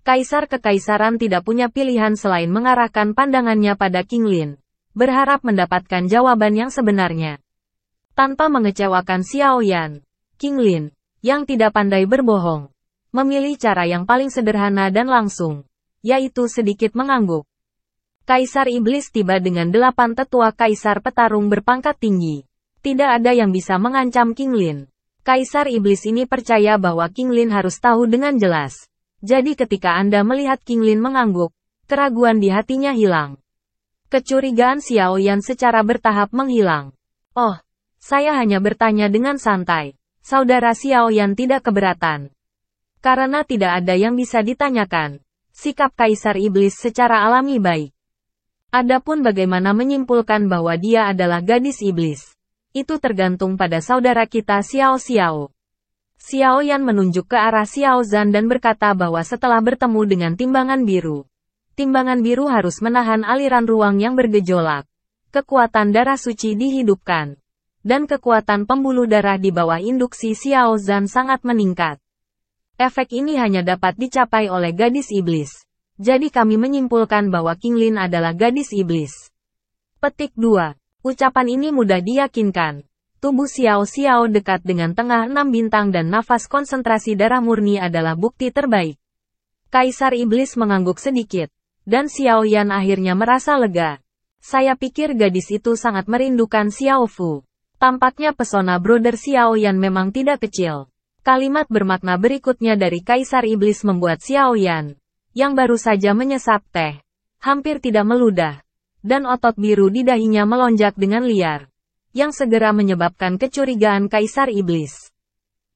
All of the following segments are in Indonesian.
Kaisar Kekaisaran tidak punya pilihan selain mengarahkan pandangannya pada King Lin, berharap mendapatkan jawaban yang sebenarnya. Tanpa mengecewakan Xiao Yan, King Lin, yang tidak pandai berbohong, memilih cara yang paling sederhana dan langsung, yaitu sedikit mengangguk. Kaisar Iblis tiba dengan 8 tetua kaisar petarung berpangkat tinggi. Tidak ada yang bisa mengancam King Lin. Kaisar Iblis ini percaya bahwa King Lin harus tahu dengan jelas. Jadi ketika Anda melihat King Lin mengangguk, keraguan di hatinya hilang. Kecurigaan Xiao Yan secara bertahap menghilang. Oh, saya hanya bertanya dengan santai. Saudara Xiao Yan tidak keberatan. Karena tidak ada yang bisa ditanyakan. Sikap Kaisar Iblis secara alami baik. Adapun bagaimana menyimpulkan bahwa dia adalah gadis iblis, itu tergantung pada saudara kita Xiao Xiao. Xiao Yan menunjuk ke arah Xiao Zhan dan berkata bahwa setelah bertemu dengan timbangan biru harus menahan aliran ruang yang bergejolak. Kekuatan darah suci dihidupkan. Dan kekuatan pembuluh darah di bawah induksi Xiao Zhan sangat meningkat. Efek ini hanya dapat dicapai oleh gadis iblis. Jadi kami menyimpulkan bahwa King Lin adalah gadis iblis. Petik 2. Ucapan ini mudah diyakinkan. Tubuh Xiao Xiao dekat dengan tengah 6 bintang dan nafas konsentrasi darah murni adalah bukti terbaik. Kaisar Iblis mengangguk sedikit. Dan Xiao Yan akhirnya merasa lega. Saya pikir gadis itu sangat merindukan Xiao Fu. Tampaknya pesona brother Xiao Yan memang tidak kecil. Kalimat bermakna berikutnya dari Kaisar Iblis membuat Xiao Yan, yang baru saja menyesap teh, hampir tidak meludah. Dan otot biru di dahinya melonjak dengan liar. Yang segera menyebabkan kecurigaan Kaisar Iblis.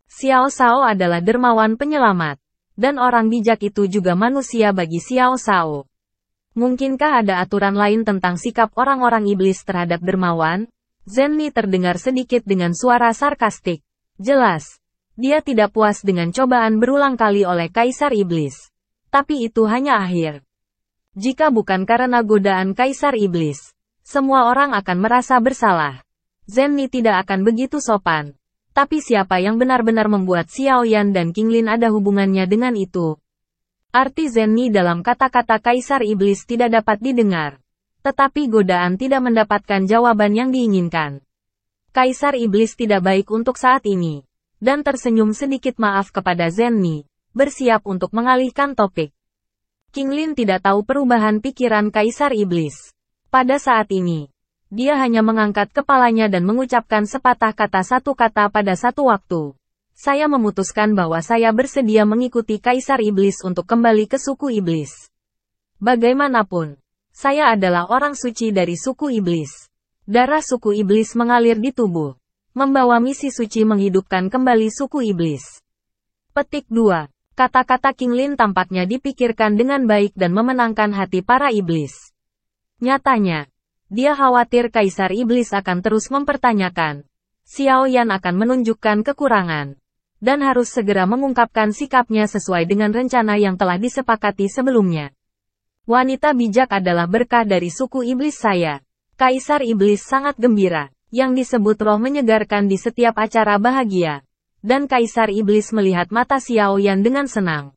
Xiao Shao adalah dermawan penyelamat. Dan orang bijak itu juga manusia bagi Xiao Shao. Mungkinkah ada aturan lain tentang sikap orang-orang iblis terhadap dermawan? Zenni terdengar sedikit dengan suara sarkastik. Jelas, dia tidak puas dengan cobaan berulang kali oleh Kaisar Iblis. Tapi itu hanya akhir. Jika bukan karena godaan Kaisar Iblis, semua orang akan merasa bersalah. Zenni tidak akan begitu sopan. Tapi siapa yang benar-benar membuat Xiao Yan dan King Lin ada hubungannya dengan itu? Arti Zenni dalam kata-kata Kaisar Iblis tidak dapat didengar. Tetapi godaan tidak mendapatkan jawaban yang diinginkan. Kaisar Iblis tidak baik untuk saat ini. Dan tersenyum sedikit maaf kepada Zenni, bersiap untuk mengalihkan topik. King Lin tidak tahu perubahan pikiran Kaisar Iblis. Pada saat ini, dia hanya mengangkat kepalanya dan mengucapkan sepatah kata satu kata pada satu waktu. Saya memutuskan bahwa saya bersedia mengikuti Kaisar Iblis untuk kembali ke suku Iblis. Bagaimanapun, saya adalah orang suci dari suku Iblis. Darah suku Iblis mengalir di tubuh, membawa misi suci menghidupkan kembali suku Iblis. Petik 2. Kata-kata King Lin tampaknya dipikirkan dengan baik dan memenangkan hati para iblis. Nyatanya, dia khawatir Kaisar Iblis akan terus mempertanyakan. Xiao Yan akan menunjukkan kekurangan. Dan harus segera mengungkapkan sikapnya sesuai dengan rencana yang telah disepakati sebelumnya. Wanita bijak adalah berkah dari suku iblis saya. Kaisar Iblis sangat gembira, yang disebut roh menyegarkan di setiap acara bahagia. Dan Kaisar Iblis melihat mata Xiao Yan dengan senang.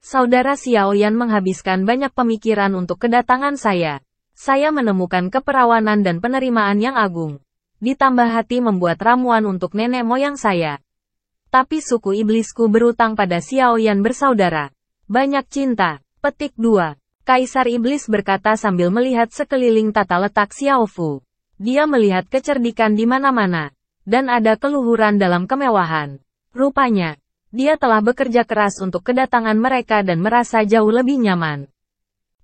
Saudara Xiao Yan menghabiskan banyak pemikiran untuk kedatangan saya. Saya menemukan keperawanan dan penerimaan yang agung. Ditambah hati membuat ramuan untuk nenek moyang saya. Tapi suku iblisku berutang pada Xiao Yan bersaudara. Banyak cinta. Petik 2. Kaisar Iblis berkata sambil melihat sekeliling tata letak Xiao Fu. Dia melihat kecerdikan di mana-mana. Dan ada keluhuran dalam kemewahan. Rupanya, dia telah bekerja keras untuk kedatangan mereka dan merasa jauh lebih nyaman.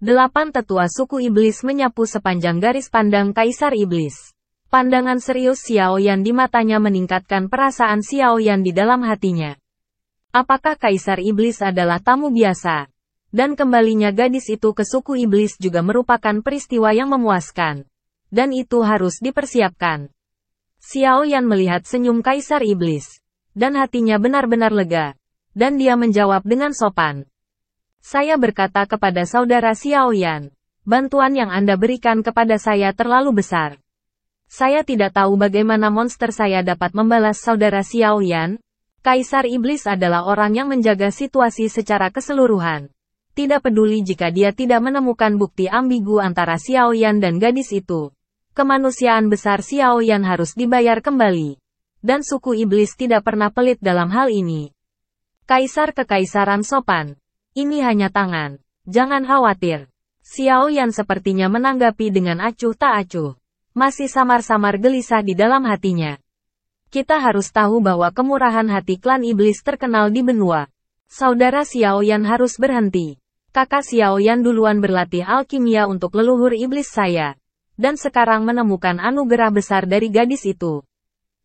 8 tetua suku iblis menyapu sepanjang garis pandang Kaisar Iblis. Pandangan serius Xiao Yan di matanya meningkatkan perasaan Xiao Yan di dalam hatinya. Apakah Kaisar Iblis adalah tamu biasa? Dan kembalinya gadis itu ke suku iblis juga merupakan peristiwa yang memuaskan. Dan itu harus dipersiapkan. Xiao Yan melihat senyum Kaisar Iblis. Dan hatinya benar-benar lega. Dan dia menjawab dengan sopan. Saya berkata kepada saudara Xiao Yan, bantuan yang Anda berikan kepada saya terlalu besar. Saya tidak tahu bagaimana monster saya dapat membalas saudara Xiao Yan. Kaisar Iblis adalah orang yang menjaga situasi secara keseluruhan. Tidak peduli jika dia tidak menemukan bukti ambigu antara Xiao Yan dan gadis itu. Kemanusiaan besar Xiao Yan harus dibayar kembali. Dan suku iblis tidak pernah pelit dalam hal ini. Kaisar Kekaisaran sopan. Ini hanya tangan. Jangan khawatir. Xiao Yan sepertinya menanggapi dengan acuh tak acuh. Masih samar-samar gelisah di dalam hatinya. Kita harus tahu bahwa kemurahan hati klan iblis terkenal di benua. Saudara Xiao Yan harus berhenti. Kakak Xiao Yan duluan berlatih alkimia untuk leluhur iblis saya. Dan sekarang menemukan anugerah besar dari gadis itu.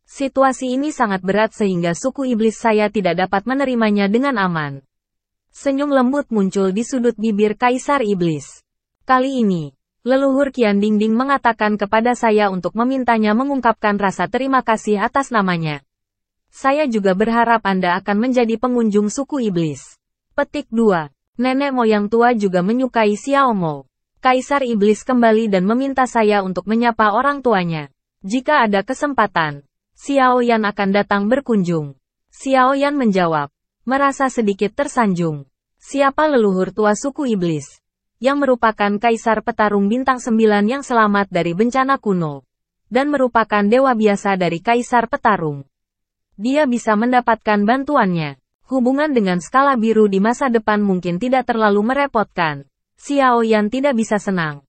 Situasi ini sangat berat sehingga suku iblis saya tidak dapat menerimanya dengan aman. Senyum lembut muncul di sudut bibir Kaisar Iblis. Kali ini, leluhur Qian Dingding mengatakan kepada saya untuk memintanya mengungkapkan rasa terima kasih atas namanya. Saya juga berharap Anda akan menjadi pengunjung suku iblis. Petik 2. Nenek moyang tua juga menyukai Xiao Mo. Kaisar Iblis kembali dan meminta saya untuk menyapa orang tuanya. Jika ada kesempatan, Xiao Yan akan datang berkunjung. Xiao Yan menjawab, merasa sedikit tersanjung. Siapa leluhur tua suku Iblis? Yang merupakan Kaisar Petarung Bintang 9 yang selamat dari bencana kuno. Dan merupakan dewa biasa dari Kaisar Petarung. Dia bisa mendapatkan bantuannya. Hubungan dengan skala biru di masa depan mungkin tidak terlalu merepotkan. Xiao Yan tidak bisa senang.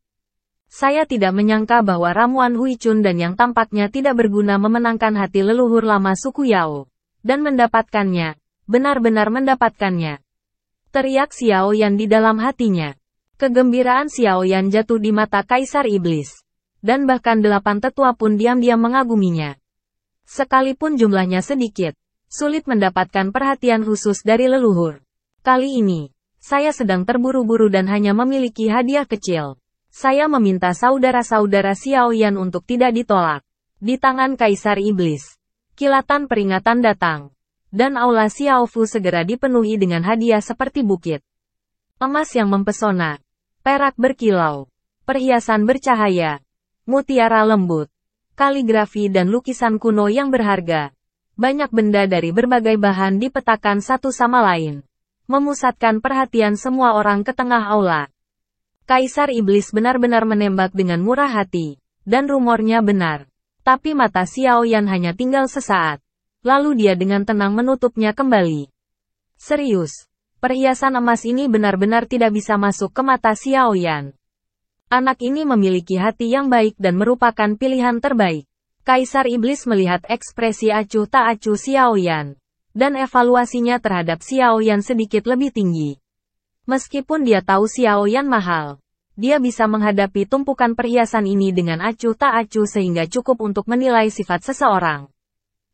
Saya tidak menyangka bahwa ramuan Huichun dan yang tampaknya tidak berguna memenangkan hati leluhur lama suku Yao. Dan mendapatkannya. Benar-benar mendapatkannya. Teriak Xiao Yan di dalam hatinya. Kegembiraan Xiao Yan jatuh di mata Kaisar Iblis. Dan bahkan 8 tetua pun diam-diam mengaguminya. Sekalipun jumlahnya sedikit. Sulit mendapatkan perhatian khusus dari leluhur. Kali ini, saya sedang terburu-buru dan hanya memiliki hadiah kecil. Saya meminta saudara-saudara Xiao Yan untuk tidak ditolak. Di tangan Kaisar Iblis, kilatan peringatan datang. Dan aula Xiao Fu segera dipenuhi dengan hadiah seperti bukit. Emas yang mempesona, perak berkilau, perhiasan bercahaya, mutiara lembut, kaligrafi dan lukisan kuno yang berharga. Banyak benda dari berbagai bahan dipetakan satu sama lain. Memusatkan perhatian semua orang ke tengah aula. Kaisar Iblis benar-benar menembak dengan murah hati. Dan rumornya benar. Tapi mata Xiao Yan hanya tinggal sesaat. Lalu dia dengan tenang menutupnya kembali. Serius. Perhiasan emas ini benar-benar tidak bisa masuk ke mata Xiao Yan. Anak ini memiliki hati yang baik dan merupakan pilihan terbaik. Kaisar Iblis melihat ekspresi acuh tak acuh Xiao Yan. Dan evaluasinya terhadap Xiao Yan sedikit lebih tinggi. Meskipun dia tahu Xiao Yan mahal, dia bisa menghadapi tumpukan perhiasan ini dengan acuh tak acuh sehingga cukup untuk menilai sifat seseorang.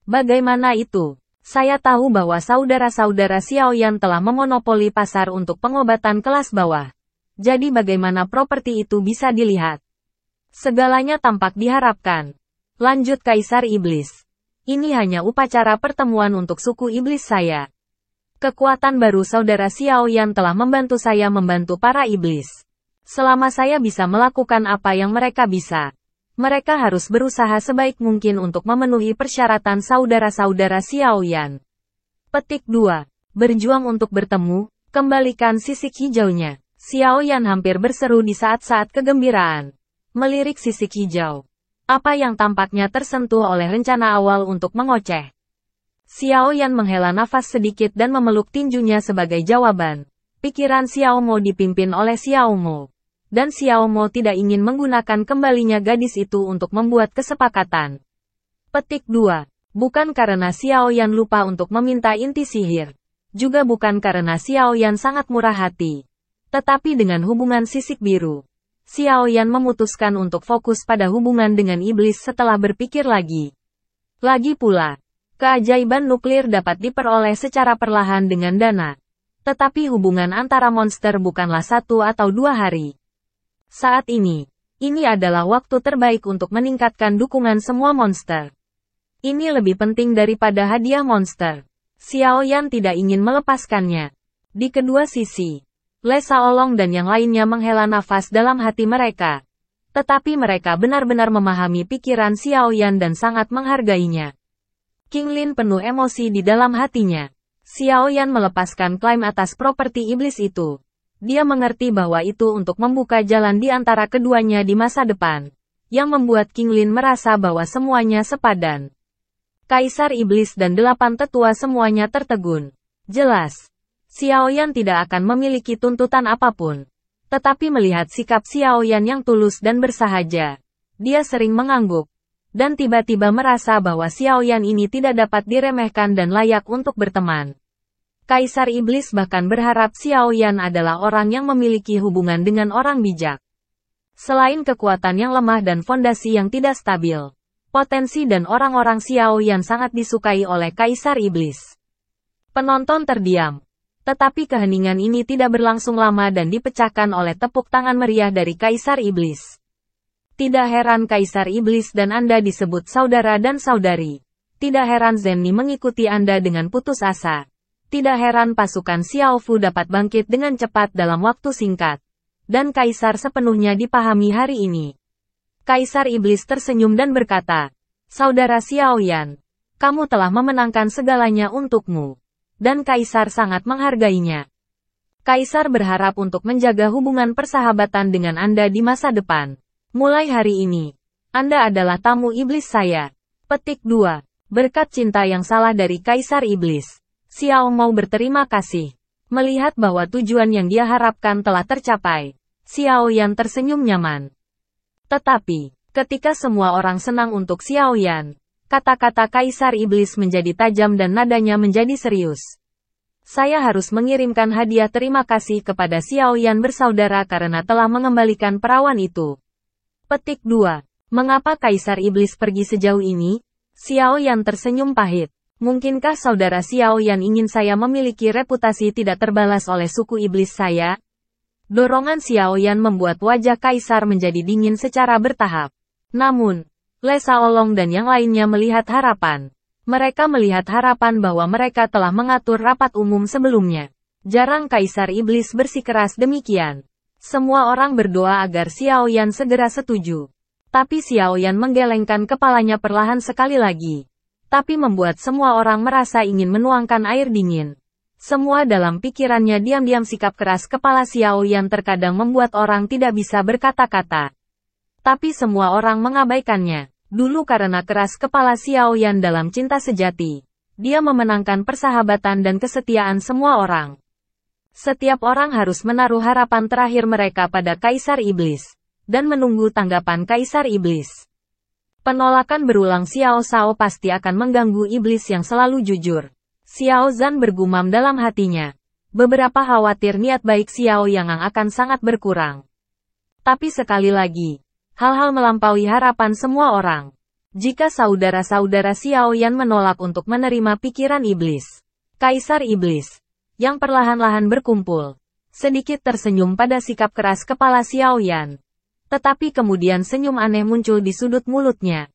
Bagaimana itu? Saya tahu bahwa saudara-saudara Xiao Yan telah memonopoli pasar untuk pengobatan kelas bawah. Jadi bagaimana properti itu bisa dilihat? Segalanya tampak diharapkan. Lanjut Kaisar Iblis. Ini hanya upacara pertemuan untuk suku iblis saya. Kekuatan baru saudara Xiao Yan telah membantu saya membantu para iblis. Selama saya bisa melakukan apa yang mereka bisa, mereka harus berusaha sebaik mungkin untuk memenuhi persyaratan saudara-saudara Xiao Yan. Petik 2. Berjuang untuk bertemu, kembalikan sisik hijaunya. Xiao Yan hampir berseru di saat-saat kegembiraan. Melirik sisik hijau. Apa yang tampaknya tersentuh oleh rencana awal untuk mengoceh. Xiao Yan menghela nafas sedikit dan memeluk tinjunya sebagai jawaban. Pikiran Xiao Mo dipimpin oleh Xiao Mo. Dan Xiao Mo tidak ingin menggunakan kembalinya gadis itu untuk membuat kesepakatan. Petik 2. Bukan karena Xiao Yan lupa untuk meminta inti sihir. Juga bukan karena Xiao Yan sangat murah hati. Tetapi dengan hubungan sisik biru. Xiao Yan memutuskan untuk fokus pada hubungan dengan iblis setelah berpikir lagi. Lagi pula, keajaiban nuklir dapat diperoleh secara perlahan dengan dana. Tetapi hubungan antara monster bukanlah 1 atau 2 hari. Saat ini adalah waktu terbaik untuk meningkatkan dukungan semua monster. Ini lebih penting daripada hadiah monster. Xiao Yan tidak ingin melepaskannya. Di kedua sisi, Le Shaolong dan yang lainnya menghela nafas dalam hati mereka. Tetapi mereka benar-benar memahami pikiran Xiao Yan dan sangat menghargainya. King Lin penuh emosi di dalam hatinya. Xiao Yan melepaskan klaim atas properti iblis itu. Dia mengerti bahwa itu untuk membuka jalan di antara keduanya di masa depan, yang membuat King Lin merasa bahwa semuanya sepadan. Kaisar Iblis dan 8 tetua semuanya tertegun. Jelas, Xiao Yan tidak akan memiliki tuntutan apapun. Tetapi melihat sikap Xiao Yan yang tulus dan bersahaja, dia sering mengangguk, dan tiba-tiba merasa bahwa Xiao Yan ini tidak dapat diremehkan dan layak untuk berteman. Kaisar Iblis bahkan berharap Xiao Yan adalah orang yang memiliki hubungan dengan orang bijak. Selain kekuatan yang lemah dan fondasi yang tidak stabil, potensi dan orang-orang Xiao Yan sangat disukai oleh Kaisar Iblis. Penonton terdiam. Tetapi keheningan ini tidak berlangsung lama dan dipecahkan oleh tepuk tangan meriah dari Kaisar Iblis. Tidak heran Kaisar Iblis dan Anda disebut saudara dan saudari. Tidak heran Zenni mengikuti Anda dengan putus asa. Tidak heran pasukan Xiao Fu dapat bangkit dengan cepat dalam waktu singkat. Dan Kaisar sepenuhnya dipahami hari ini. Kaisar Iblis tersenyum dan berkata, "Saudara Xiao Yan, kamu telah memenangkan segalanya untukmu." Dan Kaisar sangat menghargainya. Kaisar berharap untuk menjaga hubungan persahabatan dengan Anda di masa depan. Mulai hari ini, Anda adalah tamu iblis saya. Petik 2. Berkat cinta yang salah dari Kaisar Iblis, Xiao mau berterima kasih. Melihat bahwa tujuan yang dia harapkan telah tercapai, Xiao Yan tersenyum nyaman. Tetapi, ketika semua orang senang untuk Xiao Yan, kata-kata Kaisar Iblis menjadi tajam dan nadanya menjadi serius. Saya harus mengirimkan hadiah terima kasih kepada Xiao Yan bersaudara karena telah mengembalikan perawan itu. Petik 2. Mengapa Kaisar Iblis pergi sejauh ini? Xiao Yan tersenyum pahit. Mungkinkah saudara Xiao Yan ingin saya memiliki reputasi tidak terbalas oleh suku iblis saya? Dorongan Xiao Yan membuat wajah Kaisar menjadi dingin secara bertahap. Namun, Le Shaolong dan yang lainnya melihat harapan. Mereka melihat harapan bahwa mereka telah mengatur rapat umum sebelumnya. Jarang Kaisar Iblis bersikeras demikian. Semua orang berdoa agar Xiao Yan segera setuju. Tapi Xiao Yan menggelengkan kepalanya perlahan sekali lagi. Tapi membuat semua orang merasa ingin menuangkan air dingin. Semua dalam pikirannya diam-diam sikap keras kepala Xiao Yan terkadang membuat orang tidak bisa berkata-kata. Tapi semua orang mengabaikannya. Dulu karena keras kepala Xiao Yan dalam cinta sejati, dia memenangkan persahabatan dan kesetiaan semua orang. Setiap orang harus menaruh harapan terakhir mereka pada Kaisar Iblis, dan menunggu tanggapan Kaisar Iblis. Penolakan berulang Xiao Shao pasti akan mengganggu iblis yang selalu jujur. Xiao Zhan bergumam dalam hatinya. Beberapa khawatir niat baik Xiao Yang akan sangat berkurang. Tapi sekali lagi, hal-hal melampaui harapan semua orang. Jika saudara-saudara Xiao Yan menolak untuk menerima pikiran iblis, Kaisar Iblis, yang perlahan-lahan berkumpul, sedikit tersenyum pada sikap keras kepala Xiao Yan. Tetapi kemudian senyum aneh muncul di sudut mulutnya.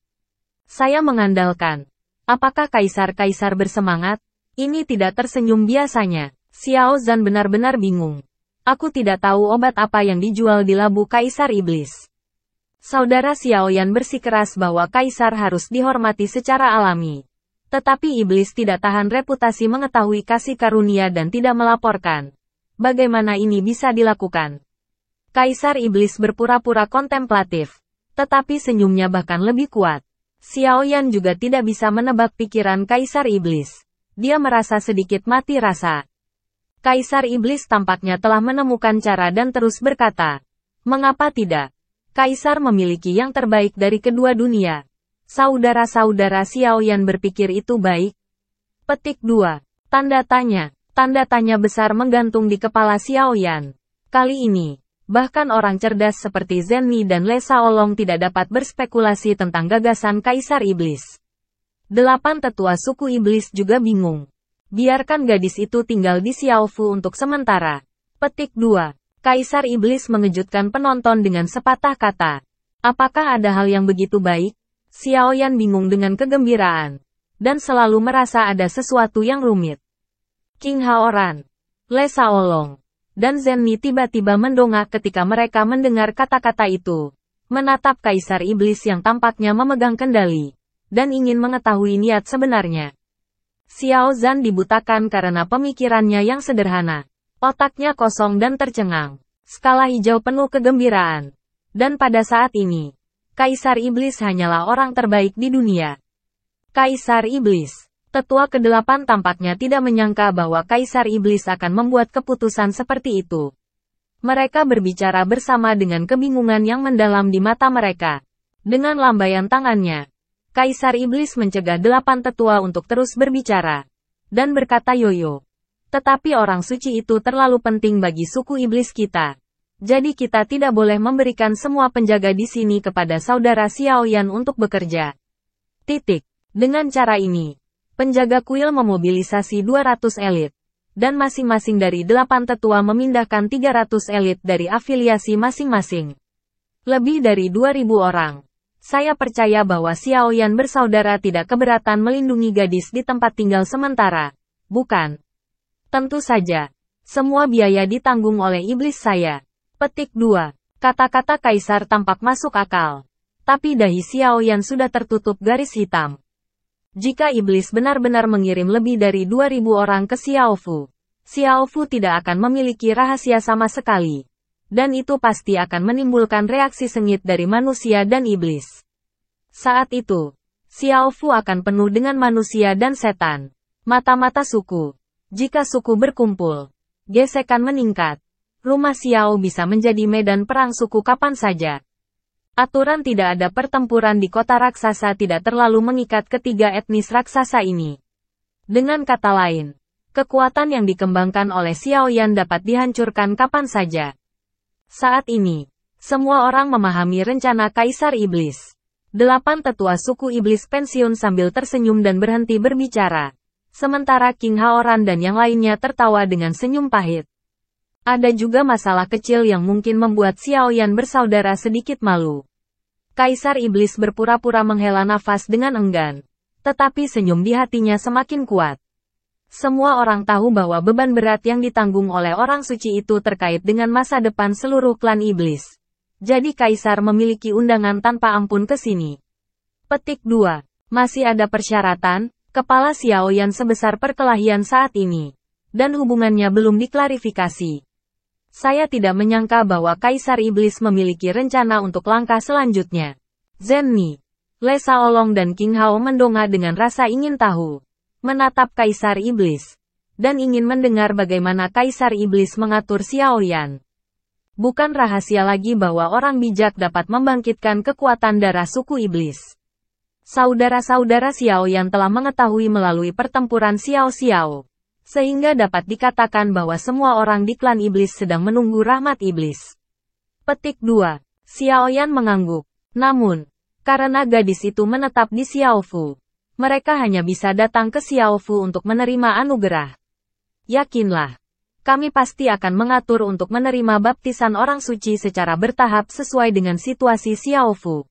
Saya mengandalkan. Apakah Kaisar-Kaisar bersemangat? Ini tidak tersenyum biasanya. Xiao Zhan benar-benar bingung. Aku tidak tahu obat apa yang dijual di labu Kaisar Iblis. Saudara Xiao Yan bersikeras bahwa Kaisar harus dihormati secara alami. Tetapi Iblis tidak tahan reputasi mengetahui kasih karunia dan tidak melaporkan. Bagaimana ini bisa dilakukan? Kaisar Iblis berpura-pura kontemplatif, tetapi senyumnya bahkan lebih kuat. Xiao Yan juga tidak bisa menebak pikiran Kaisar Iblis. Dia merasa sedikit mati rasa. Kaisar Iblis tampaknya telah menemukan cara dan terus berkata, "Mengapa tidak? Kaisar memiliki yang terbaik dari kedua dunia." Saudara-saudara Xiao Yan berpikir itu baik. Petik 2. Tanda tanya besar menggantung di kepala Xiao Yan. Kali ini, bahkan orang cerdas seperti Zenni dan Le Shaolong tidak dapat berspekulasi tentang gagasan Kaisar Iblis. 8 tetua suku Iblis juga bingung. Biarkan gadis itu tinggal di Xiao Fu untuk sementara. Petik 2. Kaisar Iblis mengejutkan penonton dengan sepatah kata. Apakah ada hal yang begitu baik? Xiao Yan bingung dengan kegembiraan. Dan selalu merasa ada sesuatu yang rumit. King Haoran, Le Shaolong, dan Zenni tiba-tiba mendongak ketika mereka mendengar kata-kata itu. Menatap Kaisar Iblis yang tampaknya memegang kendali, dan ingin mengetahui niat sebenarnya. Xiao Zhan dibutakan karena pemikirannya yang sederhana. Otaknya kosong dan tercengang. Skala hijau penuh kegembiraan. Dan pada saat ini, Kaisar Iblis hanyalah orang terbaik di dunia. Kaisar Iblis. Tetua ke-8 tampaknya tidak menyangka bahwa Kaisar Iblis akan membuat keputusan seperti itu. Mereka berbicara bersama dengan kebingungan yang mendalam di mata mereka. Dengan lambaian tangannya, Kaisar Iblis mencegah 8 tetua untuk terus berbicara. Dan berkata, Yoyo. Tetapi orang suci itu terlalu penting bagi suku iblis kita. Jadi kita tidak boleh memberikan semua penjaga di sini kepada saudara Xiaoyan untuk bekerja. Dengan cara ini, penjaga kuil memobilisasi 200 elit. Dan masing-masing dari 8 tetua memindahkan 300 elit dari afiliasi masing-masing. Lebih dari 2.000 orang. Saya percaya bahwa Xiaoyan bersaudara tidak keberatan melindungi gadis di tempat tinggal sementara. Bukan? Tentu saja. Semua biaya ditanggung oleh iblis saya. Petik 2. Kata-kata Kaisar tampak masuk akal. Tapi dahi Xiaoyan sudah tertutup garis hitam. Jika iblis benar-benar mengirim lebih dari 2.000 orang ke Xiaofu, Xiaofu tidak akan memiliki rahasia sama sekali. Dan itu pasti akan menimbulkan reaksi sengit dari manusia dan iblis. Saat itu, Xiaofu akan penuh dengan manusia dan setan. Mata-mata suku. Jika suku berkumpul, gesekan meningkat. Rumah Xiao bisa menjadi medan perang suku kapan saja. Aturan tidak ada pertempuran di kota raksasa tidak terlalu mengikat ketiga etnis raksasa ini. Dengan kata lain, kekuatan yang dikembangkan oleh Xiaoyan dapat dihancurkan kapan saja. Saat ini, semua orang memahami rencana Kaisar Iblis. 8 tetua suku iblis pensiun sambil tersenyum dan berhenti berbicara. Sementara King Haoran dan yang lainnya tertawa dengan senyum pahit. Ada juga masalah kecil yang mungkin membuat Xiaoyan bersaudara sedikit malu. Kaisar Iblis berpura-pura menghela nafas dengan enggan. Tetapi senyum di hatinya semakin kuat. Semua orang tahu bahwa beban berat yang ditanggung oleh orang suci itu terkait dengan masa depan seluruh klan iblis. Jadi Kaisar memiliki undangan tanpa ampun ke sini. Petik 2. Masih ada persyaratan. Kepala Xiaoyan sebesar perkelahian saat ini. Dan hubungannya belum diklarifikasi. Saya tidak menyangka bahwa Kaisar Iblis memiliki rencana untuk langkah selanjutnya. Zenni, Le Shaolong dan King Hao mendongak dengan rasa ingin tahu. Menatap Kaisar Iblis. Dan ingin mendengar bagaimana Kaisar Iblis mengatur Xiaoyan. Bukan rahasia lagi bahwa orang bijak dapat membangkitkan kekuatan darah suku iblis. Saudara-saudara Xiaoyan telah mengetahui melalui pertempuran Xiao-Xiao. Sehingga dapat dikatakan bahwa semua orang di klan iblis sedang menunggu rahmat iblis. Petik 2. Xiaoyan mengangguk. Namun, karena gadis itu menetap di Xiaofu, mereka hanya bisa datang ke Xiaofu untuk menerima anugerah. Yakinlah, kami pasti akan mengatur untuk menerima baptisan orang suci secara bertahap sesuai dengan situasi Xiaofu.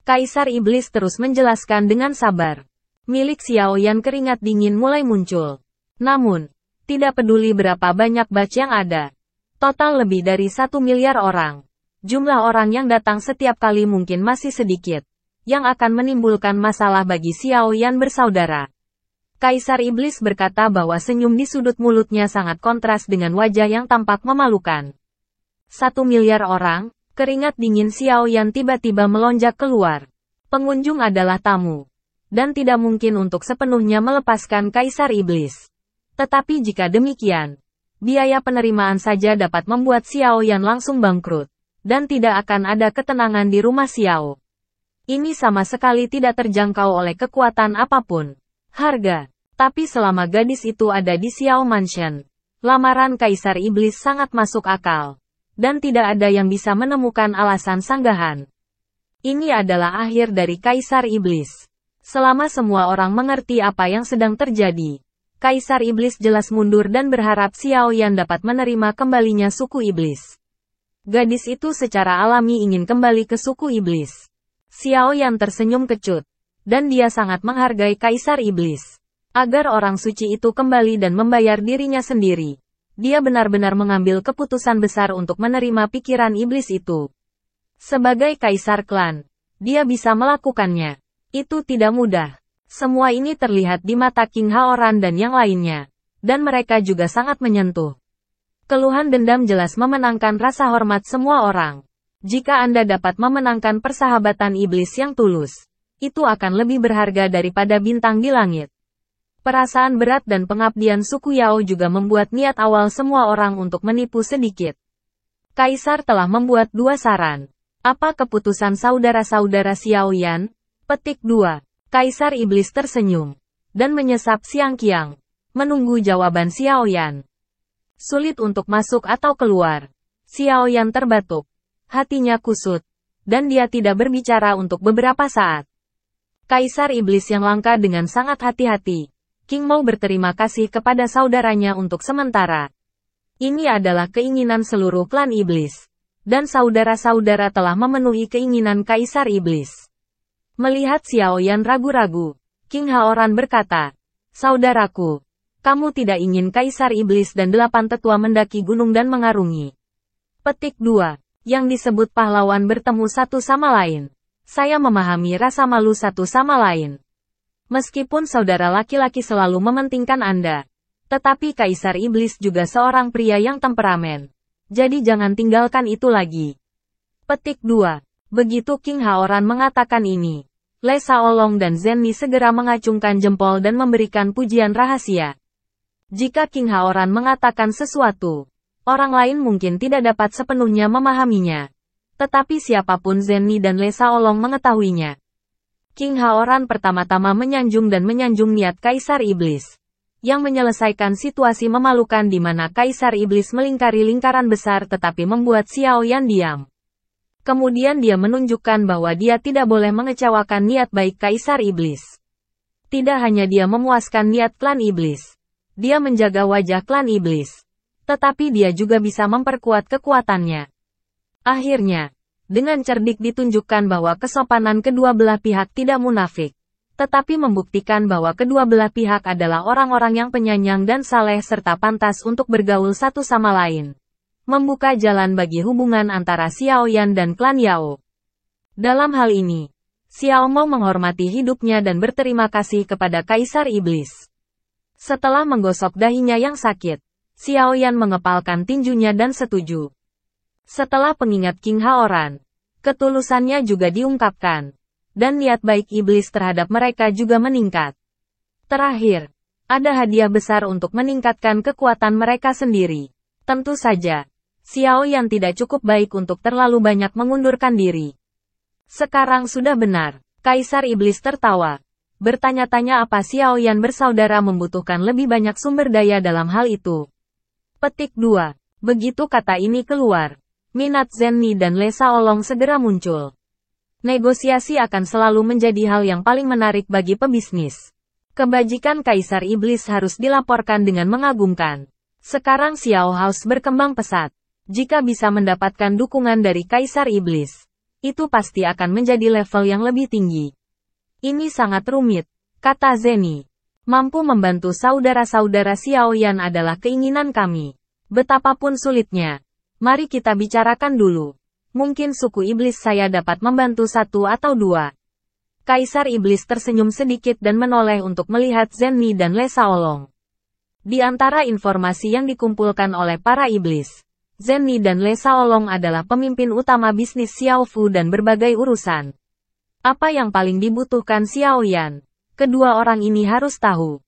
Kaisar Iblis terus menjelaskan dengan sabar. Milik Xiaoyan keringat dingin mulai muncul. Namun, tidak peduli berapa banyak batch yang ada. Total lebih dari 1 miliar orang. Jumlah orang yang datang setiap kali mungkin masih sedikit. Yang akan menimbulkan masalah bagi Xiaoyan bersaudara. Kaisar Iblis berkata bahwa senyum di sudut mulutnya sangat kontras dengan wajah yang tampak memalukan. 1 miliar orang. Keringat dingin Xiaoyan tiba-tiba melonjak keluar. Pengunjung adalah tamu. Dan tidak mungkin untuk sepenuhnya melepaskan Kaisar Iblis. Tetapi jika demikian, biaya penerimaan saja dapat membuat Xiaoyan langsung bangkrut. Dan tidak akan ada ketenangan di rumah Xiao. Ini sama sekali tidak terjangkau oleh kekuatan apapun. Harga. Tapi selama gadis itu ada di Xiao Mansion, lamaran Kaisar Iblis sangat masuk akal. Dan tidak ada yang bisa menemukan alasan sanggahan. Ini adalah akhir dari Kaisar Iblis. Selama semua orang mengerti apa yang sedang terjadi, Kaisar Iblis jelas mundur dan berharap Xiaoyan dapat menerima kembalinya suku Iblis. Gadis itu secara alami ingin kembali ke suku Iblis. Xiaoyan tersenyum kecut. Dan dia sangat menghargai Kaisar Iblis. Agar orang suci itu kembali dan membayar dirinya sendiri. Dia benar-benar mengambil keputusan besar untuk menerima pikiran iblis itu. Sebagai kaisar klan, dia bisa melakukannya. Itu tidak mudah. Semua ini terlihat di mata King Haoran dan yang lainnya. Dan mereka juga sangat menyentuh. Keluhan dendam jelas memenangkan rasa hormat semua orang. Jika Anda dapat memenangkan persahabatan iblis yang tulus, itu akan lebih berharga daripada bintang di langit. Perasaan berat dan pengabdian suku Yao juga membuat niat awal semua orang untuk menipu sedikit. Kaisar telah membuat 2 saran. Apa keputusan saudara-saudara Xiao Yan? Petik 2. Kaisar iblis tersenyum dan menyesap siang-kiang, menunggu jawaban Xiao Yan. Sulit untuk masuk atau keluar. Xiao Yan terbatuk. Hatinya kusut. Dan dia tidak berbicara untuk beberapa saat. Kaisar iblis yang langka dengan sangat hati-hati. King mau berterima kasih kepada saudaranya untuk sementara. Ini adalah keinginan seluruh klan iblis. Dan saudara-saudara telah memenuhi keinginan Kaisar iblis. Melihat Xiao Yan ragu-ragu, King Haoran berkata, "Saudaraku, kamu tidak ingin Kaisar Iblis dan 8 tetua mendaki gunung dan mengarungi." Petik 2. Yang disebut pahlawan bertemu satu sama lain. Saya memahami rasa malu satu sama lain. Meskipun saudara laki-laki selalu mementingkan Anda, tetapi Kaisar Iblis juga seorang pria yang temperamen. Jadi jangan tinggalkan itu lagi. Petik 2. Begitu King Haoran mengatakan ini, Le Shaolong dan Zenni segera mengacungkan jempol dan memberikan pujian rahasia. Jika King Haoran mengatakan sesuatu, orang lain mungkin tidak dapat sepenuhnya memahaminya. Tetapi siapapun Zenni dan Le Shaolong mengetahuinya. King Haoran pertama-tama menyanjung niat Kaisar Iblis, yang menyelesaikan situasi memalukan di mana Kaisar Iblis melingkari lingkaran besar tetapi membuat Xiao Yan diam. Kemudian dia menunjukkan bahwa dia tidak boleh mengecewakan niat baik Kaisar Iblis. Tidak hanya dia memuaskan niat klan Iblis. Dia menjaga wajah klan iblis. Tetapi dia juga bisa memperkuat kekuatannya. Akhirnya, dengan cerdik ditunjukkan bahwa kesopanan kedua belah pihak tidak munafik. Tetapi membuktikan bahwa kedua belah pihak adalah orang-orang yang penyayang dan saleh serta pantas untuk bergaul satu sama lain. Membuka jalan bagi hubungan antara Xiao Yan dan klan Yao. Dalam hal ini, Xiao mau menghormati hidupnya dan berterima kasih kepada Kaisar Iblis. Setelah menggosok dahinya yang sakit, Xiao Yan mengepalkan tinjunya dan setuju. Setelah pengingat King Haoran, ketulusannya juga diungkapkan, dan niat baik iblis terhadap mereka juga meningkat. Terakhir, ada hadiah besar untuk meningkatkan kekuatan mereka sendiri. Tentu saja, Xiao Yan tidak cukup baik untuk terlalu banyak mengundurkan diri. Sekarang sudah benar, Kaisar Iblis tertawa. Bertanya-tanya apa Xiao Yan bersaudara membutuhkan lebih banyak sumber daya dalam hal itu. Petik 2. Begitu kata ini keluar, minat Zenni dan Le Shaolong segera muncul. Negosiasi akan selalu menjadi hal yang paling menarik bagi pebisnis. Kebajikan Kaisar Iblis harus dilaporkan dengan mengagumkan. Sekarang Xiao House berkembang pesat. Jika bisa mendapatkan dukungan dari Kaisar Iblis, itu pasti akan menjadi level yang lebih tinggi. Ini sangat rumit, kata Zenni. Mampu membantu saudara-saudara Xiao Yan adalah keinginan kami. Betapapun sulitnya. Mari kita bicarakan dulu. Mungkin suku iblis saya dapat membantu 1 atau 2. Kaisar Iblis tersenyum sedikit dan menoleh untuk melihat Zenni dan Le Shaolong. Di antara informasi yang dikumpulkan oleh para iblis, Zenni dan Le Shaolong adalah pemimpin utama bisnis Xiao Fu dan berbagai urusan. Apa yang paling dibutuhkan Xiao Yan? Kedua orang ini harus tahu.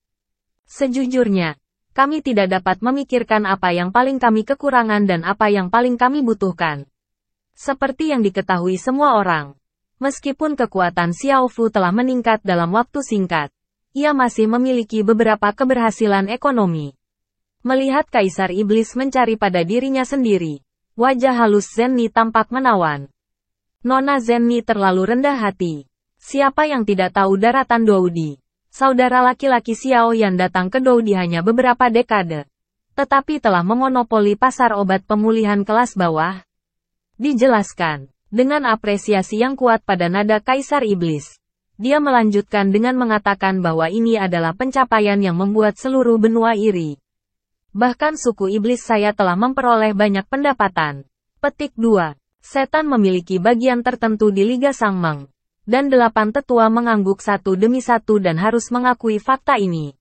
Sejujurnya, kami tidak dapat memikirkan apa yang paling kami kekurangan dan apa yang paling kami butuhkan. Seperti yang diketahui semua orang, meskipun kekuatan Xiao Fu telah meningkat dalam waktu singkat, ia masih memiliki beberapa keberhasilan ekonomi. Melihat Kaisar Iblis mencari pada dirinya sendiri, wajah halus Zenni tampak menawan. Nona Zenni terlalu rendah hati. Siapa yang tidak tahu daratan Doudi? Saudara laki-laki Xiao Yan datang ke Doudi hanya beberapa dekade. Tetapi telah memonopoli pasar obat pemulihan kelas bawah. Dijelaskan, dengan apresiasi yang kuat pada nada Kaisar Iblis. Dia melanjutkan dengan mengatakan bahwa ini adalah pencapaian yang membuat seluruh benua iri. Bahkan suku iblis saya telah memperoleh banyak pendapatan. Petik 2. Setan memiliki bagian tertentu di Liga Sangmeng. Dan 8 tetua mengangguk satu demi satu dan harus mengakui fakta ini.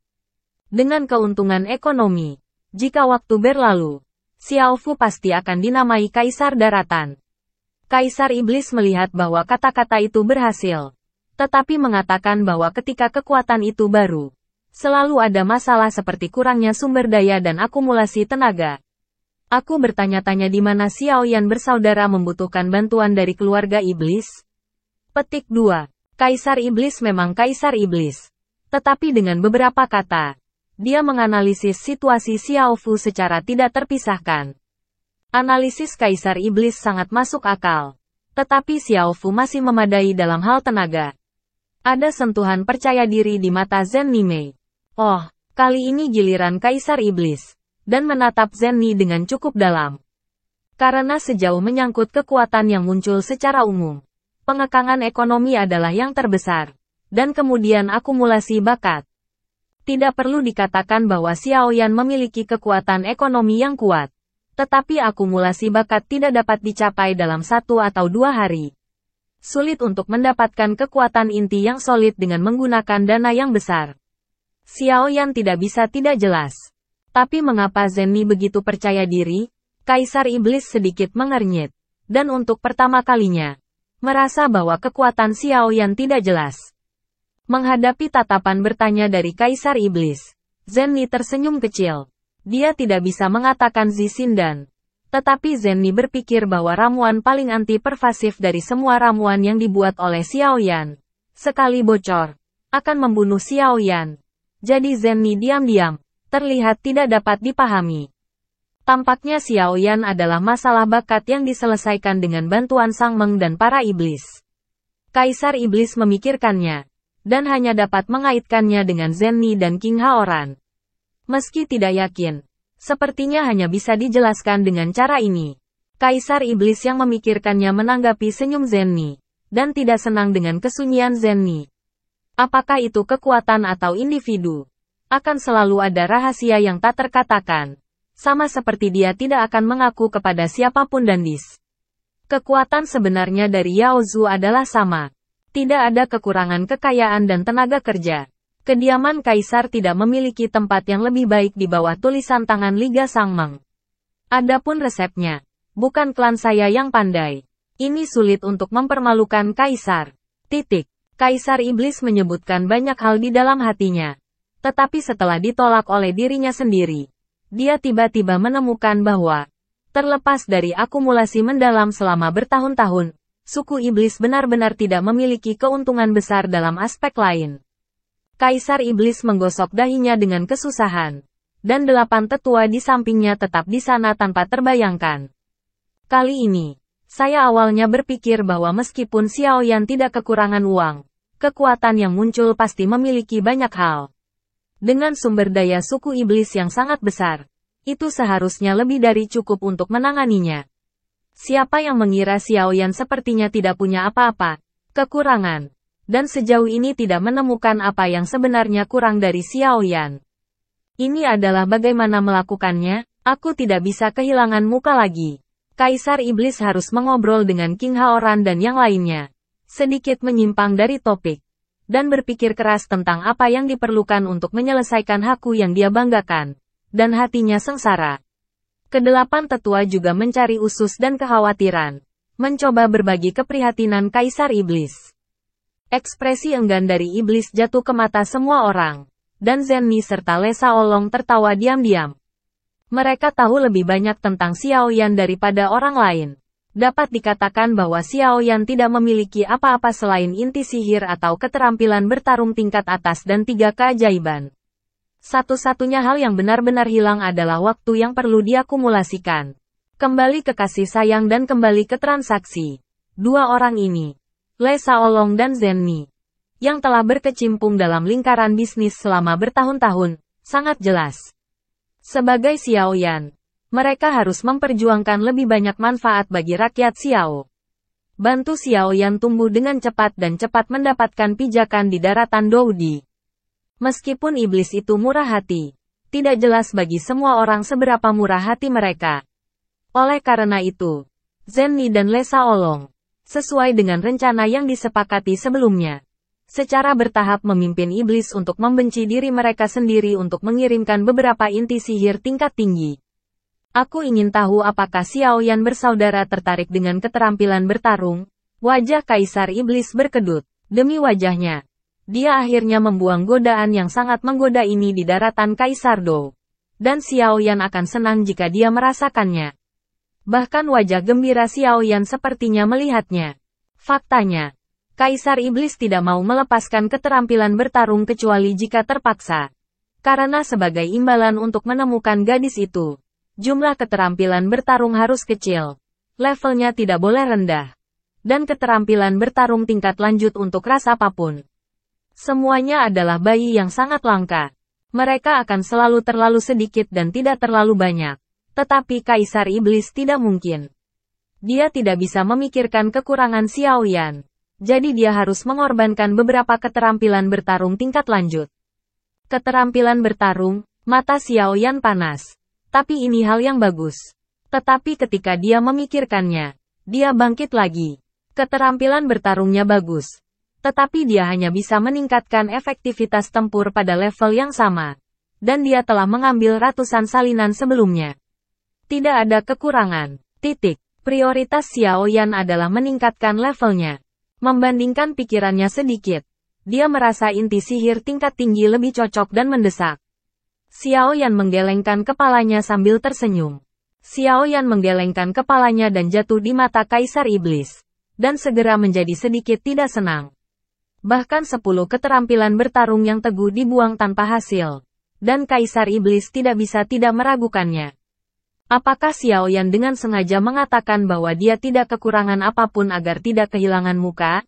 Dengan keuntungan ekonomi, jika waktu berlalu, Xiao Fu pasti akan dinamai Kaisar Daratan. Kaisar Iblis melihat bahwa kata-kata itu berhasil. Tetapi mengatakan bahwa ketika kekuatan itu baru, selalu ada masalah seperti kurangnya sumber daya dan akumulasi tenaga. Aku bertanya-tanya di mana Xiao Yan bersaudara membutuhkan bantuan dari keluarga iblis. Petik 2. Kaisar Iblis memang Kaisar Iblis. Tetapi dengan beberapa kata, dia menganalisis situasi Xiao Fu secara tidak terpisahkan. Analisis Kaisar Iblis sangat masuk akal. Tetapi Xiao Fu masih memadai dalam hal tenaga. Ada sentuhan percaya diri di mata Zhen Nimei. Oh, kali ini giliran Kaisar Iblis. Dan menatap Zhen Ni dengan cukup dalam. Karena sejauh menyangkut kekuatan yang muncul secara umum, pengekangan ekonomi adalah yang terbesar. Dan kemudian akumulasi bakat. Tidak perlu dikatakan bahwa Xiao Yan memiliki kekuatan ekonomi yang kuat. Tetapi akumulasi bakat tidak dapat dicapai dalam 1 atau 2 hari. Sulit untuk mendapatkan kekuatan inti yang solid dengan menggunakan dana yang besar. Xiao Yan tidak bisa tidak jelas. Tapi mengapa Zhen Ni begitu percaya diri? Kaisar Iblis sedikit mengernyit. Dan untuk pertama kalinya, merasa bahwa kekuatan Xiao Yan tidak jelas. Menghadapi tatapan bertanya dari Kaisar Iblis, Zhen Ni tersenyum kecil. Dia tidak bisa mengatakan Zixindan. Tetapi Zhen Ni berpikir bahwa ramuan paling anti-pervasif dari semua ramuan yang dibuat oleh Xiao Yan, sekali bocor, akan membunuh Xiao Yan. Jadi Zhen Ni diam-diam, terlihat tidak dapat dipahami. Tampaknya Xiao Yan adalah masalah bakat yang diselesaikan dengan bantuan Sang Meng dan para iblis. Kaisar Iblis memikirkannya, dan hanya dapat mengaitkannya dengan Zhen Ni dan King Haoran. Meski tidak yakin, sepertinya hanya bisa dijelaskan dengan cara ini. Kaisar Iblis yang memikirkannya menanggapi senyum Zhen Ni, dan tidak senang dengan kesunyian Zhen Ni. Apakah itu kekuatan atau individu? Akan selalu ada rahasia yang tak terkatakan. Sama seperti dia tidak akan mengaku kepada siapapun Dandis. Kekuatan sebenarnya dari Yao Zhu adalah sama. Tidak ada kekurangan kekayaan dan tenaga kerja. Kediaman Kaisar tidak memiliki tempat yang lebih baik di bawah tulisan tangan Liga Sang Meng. Adapun resepnya, bukan klan saya yang pandai. Ini sulit untuk mempermalukan Kaisar. Kaisar Iblis menyebutkan banyak hal di dalam hatinya. Tetapi setelah ditolak oleh dirinya sendiri, dia tiba-tiba menemukan bahwa, terlepas dari akumulasi mendalam selama bertahun-tahun, suku iblis benar-benar tidak memiliki keuntungan besar dalam aspek lain. Kaisar Iblis menggosok dahinya dengan kesusahan, dan 8 tetua di sampingnya tetap di sana tanpa terbayangkan. Kali ini, saya awalnya berpikir bahwa meskipun Xiao Yan tidak kekurangan uang, kekuatan yang muncul pasti memiliki banyak hal. Dengan sumber daya suku iblis yang sangat besar, itu seharusnya lebih dari cukup untuk menanganinya. Siapa yang mengira Xiao Yan sepertinya tidak punya apa-apa, kekurangan, dan sejauh ini tidak menemukan apa yang sebenarnya kurang dari Xiao Yan. Ini adalah bagaimana melakukannya, aku tidak bisa kehilangan muka lagi. Kaisar Iblis harus mengobrol dengan King Haoran dan yang lainnya. Sedikit menyimpang dari topik. Dan berpikir keras tentang apa yang diperlukan untuk menyelesaikan Haku yang dia banggakan. Dan hatinya sengsara. Kedelapan tetua juga mencari usus dan kekhawatiran. Mencoba berbagi keprihatinan Kaisar Iblis. Ekspresi enggan dari Iblis jatuh ke mata semua orang. Dan Zhen Ni serta Lesa Olong tertawa diam-diam. Mereka tahu lebih banyak tentang Xiao Yan daripada orang lain. Dapat dikatakan bahwa Xiao Yan tidak memiliki apa-apa selain inti sihir atau keterampilan bertarung tingkat atas dan 3 keajaiban. Satu-satunya hal yang benar-benar hilang adalah waktu yang perlu diakumulasikan. Kembali ke kasih sayang dan kembali ke transaksi. 2 orang ini, Lesa Olong dan Zhen Ni, yang telah berkecimpung dalam lingkaran bisnis selama bertahun-tahun, sangat jelas. Sebagai Xiao Yan, mereka harus memperjuangkan lebih banyak manfaat bagi rakyat Xiao. Bantu Xiao Yan tumbuh dengan cepat dan cepat mendapatkan pijakan di daratan Doudi. Meskipun iblis itu murah hati, tidak jelas bagi semua orang seberapa murah hati mereka. Oleh karena itu, Zhen Ni dan Lesa Olong, sesuai dengan rencana yang disepakati sebelumnya, secara bertahap memimpin iblis untuk membenci diri mereka sendiri untuk mengirimkan beberapa inti sihir tingkat tinggi. Aku ingin tahu apakah Xiao Yan bersaudara tertarik dengan keterampilan bertarung. Wajah Kaisar Iblis berkedut. Demi wajahnya, dia akhirnya membuang godaan yang sangat menggoda ini di daratan Kaisar Dou. Dan Xiao Yan akan senang jika dia merasakannya. Bahkan wajah gembira Xiao Yan sepertinya melihatnya. Faktanya, Kaisar Iblis tidak mau melepaskan keterampilan bertarung kecuali jika terpaksa. Karena sebagai imbalan untuk menemukan gadis itu, jumlah keterampilan bertarung harus kecil. Levelnya tidak boleh rendah. Dan keterampilan bertarung tingkat lanjut untuk ras apapun. Semuanya adalah bayi yang sangat langka. Mereka akan selalu terlalu sedikit dan tidak terlalu banyak. Tetapi Kaisar Iblis tidak mungkin. Dia tidak bisa memikirkan kekurangan Xiao Yan. Jadi dia harus mengorbankan beberapa keterampilan bertarung tingkat lanjut. Keterampilan bertarung, mata Xiao Yan panas. Tapi ini hal yang bagus. Tetapi ketika dia memikirkannya, dia bangkit lagi. Keterampilan bertarungnya bagus. Tetapi dia hanya bisa meningkatkan efektivitas tempur pada level yang sama. Dan dia telah mengambil ratusan salinan sebelumnya. Tidak ada kekurangan. Titik. Prioritas Xiao Yan adalah meningkatkan levelnya. Membandingkan pikirannya sedikit. Dia merasa inti sihir tingkat tinggi lebih cocok dan mendesak. Xiao Yan menggelengkan kepalanya sambil tersenyum. Xiao Yan menggelengkan kepalanya dan jatuh di mata Kaisar Iblis. Dan segera menjadi sedikit tidak senang. Bahkan 10 keterampilan bertarung yang teguh dibuang tanpa hasil. Dan Kaisar Iblis tidak bisa tidak meragukannya. Apakah Xiao Yan dengan sengaja mengatakan bahwa dia tidak kekurangan apapun agar tidak kehilangan muka?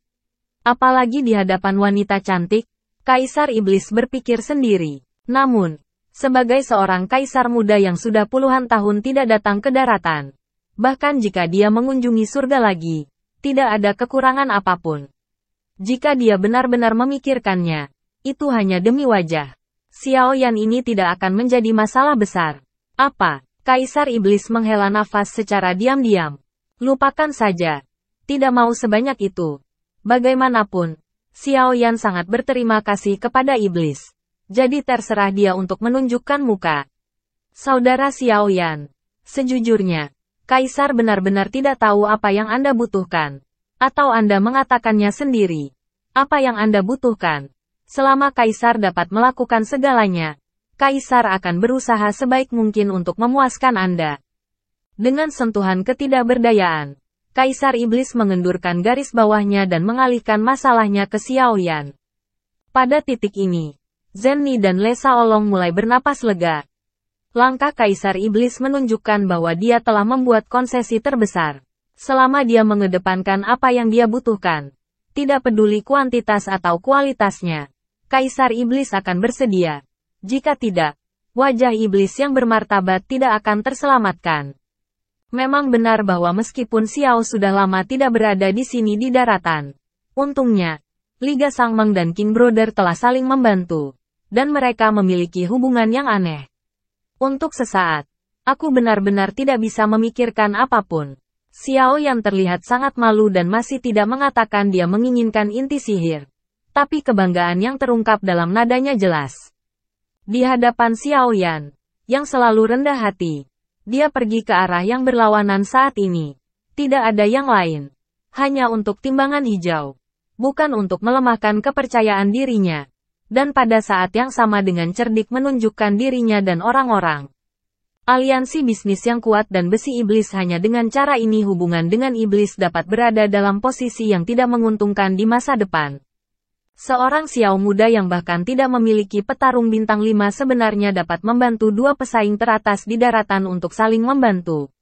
Apalagi di hadapan wanita cantik, Kaisar Iblis berpikir sendiri. Namun, sebagai seorang kaisar muda yang sudah puluhan tahun tidak datang ke daratan, bahkan jika dia mengunjungi surga lagi, tidak ada kekurangan apapun. Jika dia benar-benar memikirkannya, itu hanya demi wajah. Xiao Yan ini tidak akan menjadi masalah besar. Apa? Kaisar Iblis menghela nafas secara diam-diam. Lupakan saja. Tidak mau sebanyak itu. Bagaimanapun, Xiao Yan sangat berterima kasih kepada Iblis. Jadi terserah dia untuk menunjukkan muka. Saudara Xiao Yan, sejujurnya, Kaisar benar-benar tidak tahu apa yang Anda butuhkan. Atau Anda mengatakannya sendiri. Apa yang Anda butuhkan? Selama Kaisar dapat melakukan segalanya, Kaisar akan berusaha sebaik mungkin untuk memuaskan Anda. Dengan sentuhan ketidakberdayaan, Kaisar Iblis mengendurkan garis bawahnya dan mengalihkan masalahnya ke Xiao Yan. Pada titik ini, Zenni dan Le Shaolong mulai bernapas lega. Langkah Kaisar Iblis menunjukkan bahwa dia telah membuat konsesi terbesar. Selama dia mengedepankan apa yang dia butuhkan, tidak peduli kuantitas atau kualitasnya, Kaisar Iblis akan bersedia. Jika tidak, wajah iblis yang bermartabat tidak akan terselamatkan. Memang benar bahwa meskipun Xiao sudah lama tidak berada di sini di daratan. Untungnya, Liga Sangmeng dan King Brother telah saling membantu. Dan mereka memiliki hubungan yang aneh. Untuk sesaat, aku benar-benar tidak bisa memikirkan apapun. Xiao yang terlihat sangat malu dan masih tidak mengatakan dia menginginkan inti sihir. Tapi kebanggaan yang terungkap dalam nadanya jelas. Di hadapan Xiao Yan, yang selalu rendah hati. Dia pergi ke arah yang berlawanan saat ini. Tidak ada yang lain. Hanya untuk timbangan hijau. Bukan untuk melemahkan kepercayaan dirinya. Dan pada saat yang sama dengan cerdik menunjukkan dirinya dan orang-orang. Aliansi bisnis yang kuat dan besi iblis hanya dengan cara ini hubungan dengan iblis dapat berada dalam posisi yang tidak menguntungkan di masa depan. Seorang Xiao muda yang bahkan tidak memiliki petarung bintang 5 sebenarnya dapat membantu dua pesaing teratas di daratan untuk saling membantu.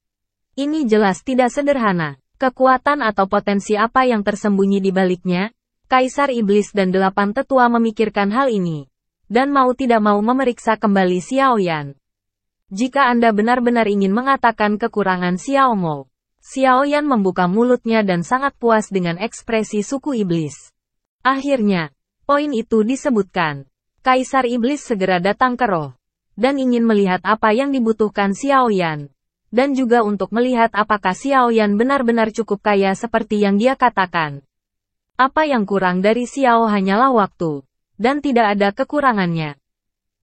Ini jelas tidak sederhana. Kekuatan atau potensi apa yang tersembunyi di baliknya? Kaisar Iblis dan 8 tetua memikirkan hal ini. Dan mau tidak mau memeriksa kembali Xiao Yan. Jika Anda benar-benar ingin mengatakan kekurangan Xiao Mo, Xiao Yan membuka mulutnya dan sangat puas dengan ekspresi suku iblis. Akhirnya, poin itu disebutkan. Kaisar Iblis segera datang ke roh. Dan ingin melihat apa yang dibutuhkan Xiao Yan. Dan juga untuk melihat apakah Xiao Yan benar-benar cukup kaya seperti yang dia katakan. Apa yang kurang dari Xiao hanyalah waktu. Dan tidak ada kekurangannya.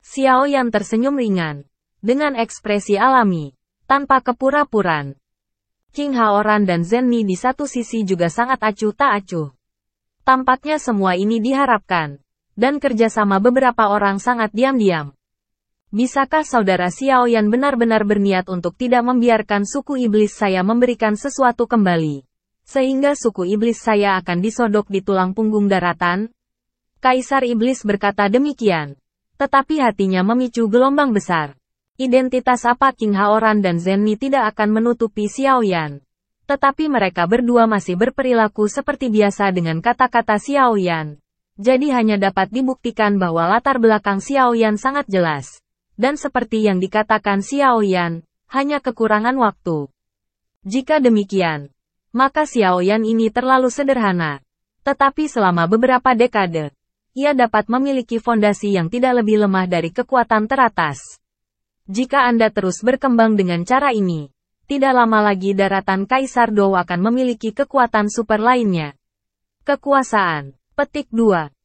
Xiao Yan tersenyum ringan. Dengan ekspresi alami. Tanpa kepura-puraan, King Haoran dan Zenni di satu sisi juga sangat acuh tak acuh. Tampaknya semua ini diharapkan, dan kerjasama beberapa orang sangat diam-diam. Bisakah saudara Xiaoyan benar-benar berniat untuk tidak membiarkan suku iblis saya memberikan sesuatu kembali, sehingga suku iblis saya akan disodok di tulang punggung daratan? Kaisar Iblis berkata demikian, tetapi hatinya memicu gelombang besar. Identitas apa King Haoran dan Zenni tidak akan menutupi Xiaoyan. Tetapi mereka berdua masih berperilaku seperti biasa dengan kata-kata Xiaoyan. Jadi hanya dapat dibuktikan bahwa latar belakang Xiaoyan sangat jelas. Dan seperti yang dikatakan Xiaoyan, hanya kekurangan waktu. Jika demikian, maka Xiaoyan ini terlalu sederhana. Tetapi selama beberapa dekade, ia dapat memiliki fondasi yang tidak lebih lemah dari kekuatan teratas. Jika Anda terus berkembang dengan cara ini, tidak lama lagi daratan Kaisar Dou akan memiliki kekuatan super lainnya. Kekuasaan. Petik 2.